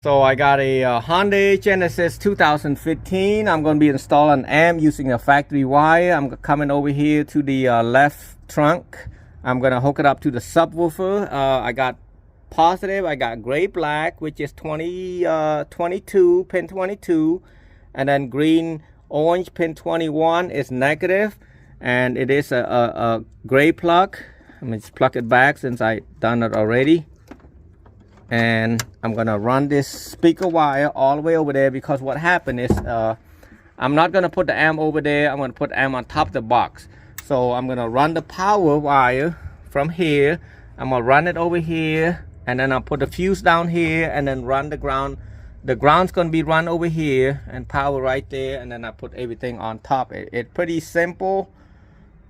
So I got a Hyundai Genesis 2015. I'm going to be installing an amp using a factory wire. I'm coming over here to the left trunk. I'm going to hook it up to the subwoofer. I got positive, I got gray black, which is 22, pin 22. And then green orange, pin 21 is negative. And it is a gray plug. Let me just plug it back since I done it already. And I'm gonna run this speaker wire all the way over there, because what happened is I'm not gonna put the amp over there. I'm gonna put the amp on top of the box. So I'm gonna run the power wire from here. I'm gonna run it over here, and then I'll put the fuse down here, and then run the ground. The ground's gonna be run over here and power right there, and then I put everything on top. It's pretty simple,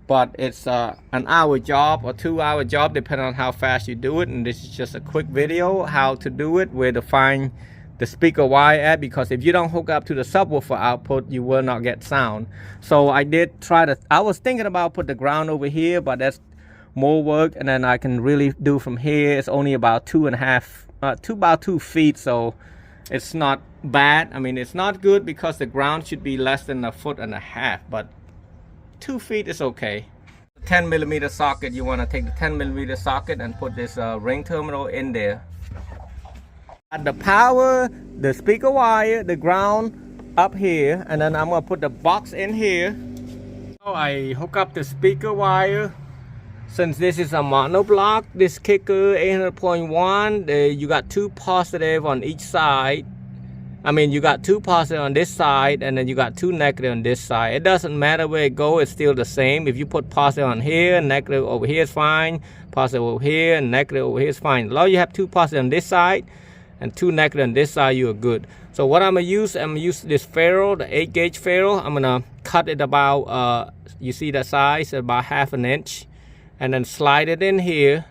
but it's an hour job or 2 hour job depending on how fast you do it. And this is just a quick video how to do it, where to find the speaker wire at, because if you don't hook up to the subwoofer output, you will not get sound. So I did try to, I was thinking about put the ground over here, but that's more work. And then I can really do from here. It's only about about 2 feet, so it's not bad. I mean, it's not good because the ground should be less than 1.5 feet, but 2 feet is okay. 10mm socket, you want to take the 10mm socket and put this ring terminal in there. The power, the speaker wire, the ground up here, and then I'm going to put the box in here. So I hook up the speaker wire. Since this is a monoblock, this kicker 800.1, you got 2 positive on each side. I mean, you got 2 positive on this side, and then you got 2 negative on this side. It doesn't matter where it goes, it's still the same. If you put positive on here, negative over here is fine. Positive over here, and negative over here is fine. As long as you have 2 positive on this side and 2 negative on this side, you are good. So what I'm gonna use this ferrule, the 8-gauge ferrule. I'm gonna cut it about, you see the size, about 1/2 inch, and then slide it in here.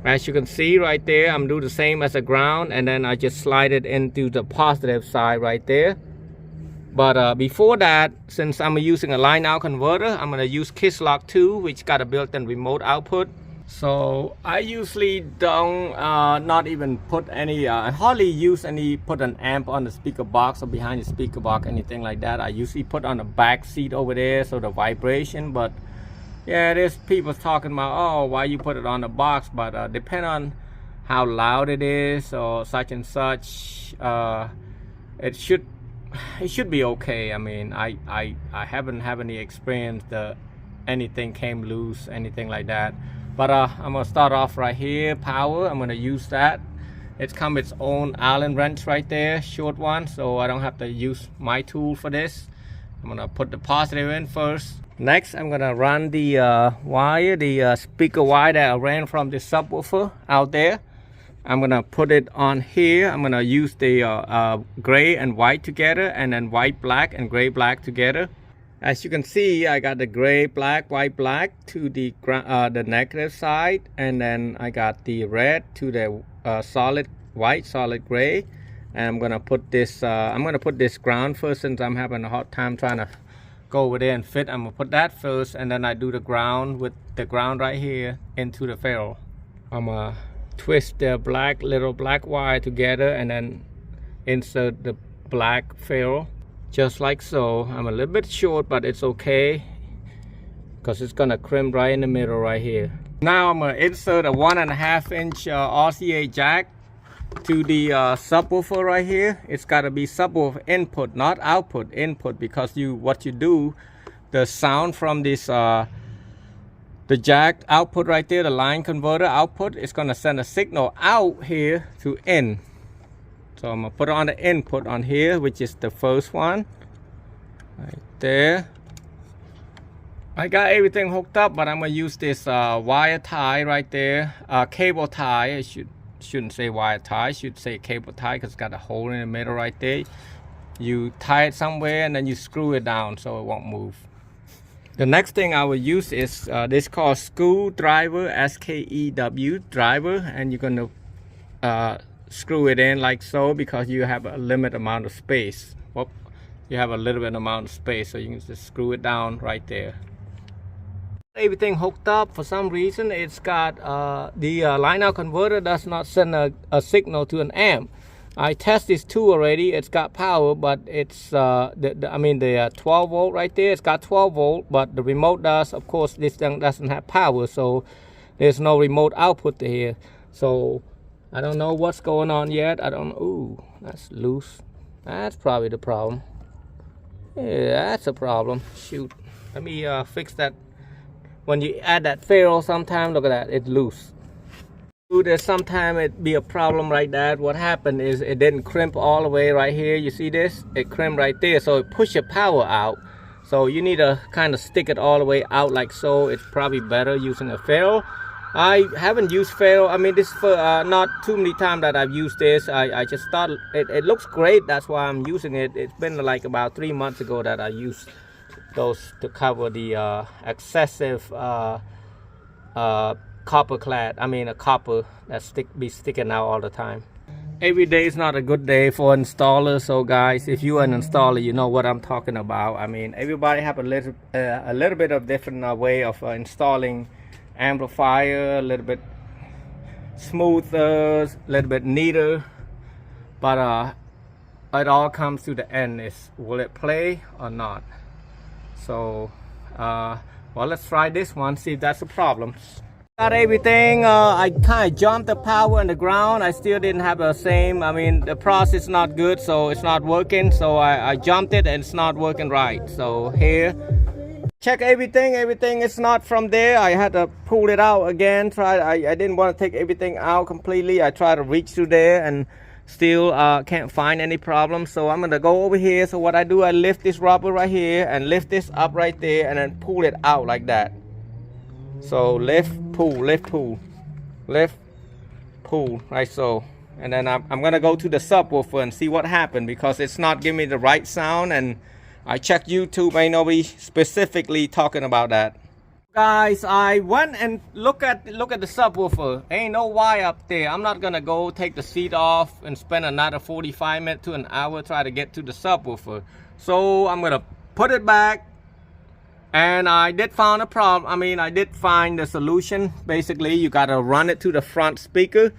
As you can see right there, I'm doing the same as the ground, and then I just slide it into the positive side right there. But before that, since I'm using a line out converter, I'm going to use Lock 2, which got a built-in remote output. So I usually don't not even put any, I hardly use any, put an amp on the speaker box or behind the speaker box, anything like that. I usually put on the back seat over there, so the vibration. But yeah, there's people talking about, oh, why you put it on the box, but depend on how loud it is or such and such. It should be okay. I mean, I haven't had any experience that anything came loose, anything like that. But I'm gonna start off right here. Power, I'm gonna use that. It's come its own Allen wrench right there, short one, so I don't have to use my tool for this. I'm gonna put the positive in first. Next, I'm gonna run the wire, the speaker wire that I ran from the subwoofer out there. I'm gonna put it on here. I'm gonna use the gray and white together, and then white black and gray black together. As you can see, I got the gray black, white black to the negative side, and then I got the red to the solid white, solid gray. And I'm gonna put this. I'm gonna put this ground first, since I'm having a hard time trying to go over there and fit. I'm gonna put that first, and then I do the ground with the ground right here into the ferrule. I'm gonna twist the little black wire together, and then insert the black ferrule just like so. I'm a little bit short, but it's okay because it's gonna crimp right in the middle right here. Now I'm gonna insert a 1.5 inch RCA jack to the subwoofer right here. It's got to be subwoofer input, not output, input, because what you do, the sound from this the jack output right there, the line converter output, is going to send a signal out here to in. So I'm gonna put on the input on here, which is the first one right there. I got everything hooked up, but I'm gonna use this wire tie right there, cable tie. Shouldn't say wire tie, should say cable tie, because it's got a hole in the middle right there. You tie it somewhere, and then you screw it down so it won't move. The next thing I will use is this called screwdriver, SKEW driver, and you're gonna screw it in like so, because you have a limited amount of space. Whoop. You have a little bit amount of space, so you can just screw it down right there. Everything hooked up. For some reason, it's got the line out converter does not send a signal to an amp. I tested this two already. It's got power, but it's the 12 volt right there. It's got 12 volt, but the remote does. Of course, this thing doesn't have power, so there's no remote output to here. So I don't know what's going on yet. I don't. Ooh, that's loose. That's probably the problem. Yeah, that's a problem. Shoot. Let me fix that. When you add that ferrule, sometime look at that. It's loose. There's sometimes it be a problem like that. What happened is it didn't crimp all the way right here. You see this? It crimped right there, so it pushed your power out. So you need to kind of stick it all the way out like so. It's probably better using a ferrule. I haven't used ferrule. I mean, this for not too many times that I've used this. I just thought it looks great. That's why I'm using it. It's been like about 3 months ago that I used those to cover the excessive copper clad. I mean a copper that be sticking out all the time. Every day is not a good day for installers. So guys, if you're an installer, you know what I'm talking about. I mean, everybody have a little bit of different way of installing amplifier, a little bit smoother, a little bit neater, but it all comes to the end is, will it play or not? So well, let's try this one, see if that's a problem. Got everything. I kind of jumped the power and the ground. I still didn't have the same. I mean, the process is not good, so it's not working. So I jumped it and it's not working right. So here, check everything. Everything is not from there. I had to pull it out again. I didn't want to take everything out completely. I tried to reach through there and still can't find any problems. So I'm gonna go over here. So what I do, I lift this rubber right here and lift this up right there and then pull it out like that. So lift, pull, lift, pull, lift, pull, right so. And then I'm gonna go to the subwoofer and see what happened, because it's not giving me the right sound. And I checked YouTube, ain't nobody specifically talking about that. Guys, I went and look at the subwoofer. Ain't no wire up there. I'm not gonna go take the seat off and spend another 45 minutes to an hour try to get to the subwoofer. So I'm gonna put it back. And I did find a problem. I mean, I did find the solution. Basically, you gotta run it to the front speaker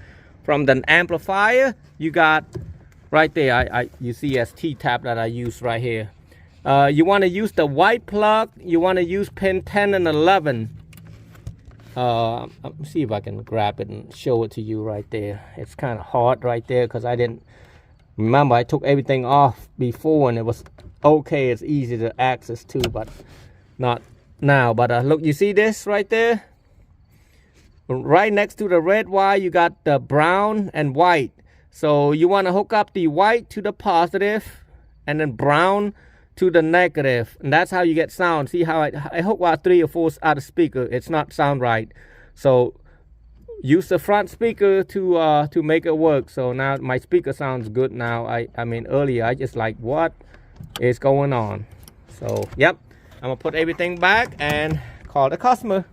from the amplifier. You got right there. You see as T-tap that I use right here. You want to use the white plug. You want to use pin 10 and 11. Let me see if I can grab it and show it to you right there. It's kind of hard right there because I didn't remember. I took everything off before and it was okay. It's easy to access too, but not now. But look, you see this right there? Right next to the red wire, you got the brown and white. So you want to hook up the white to the positive and then brown to the negative, and that's how you get sound. See how I hook about 3 or 4 out of speaker. It's not sound right. So use the front speaker to make it work. So now my speaker sounds good now. I mean earlier I just like, what is going on? So yep, I'm gonna put everything back and call the customer.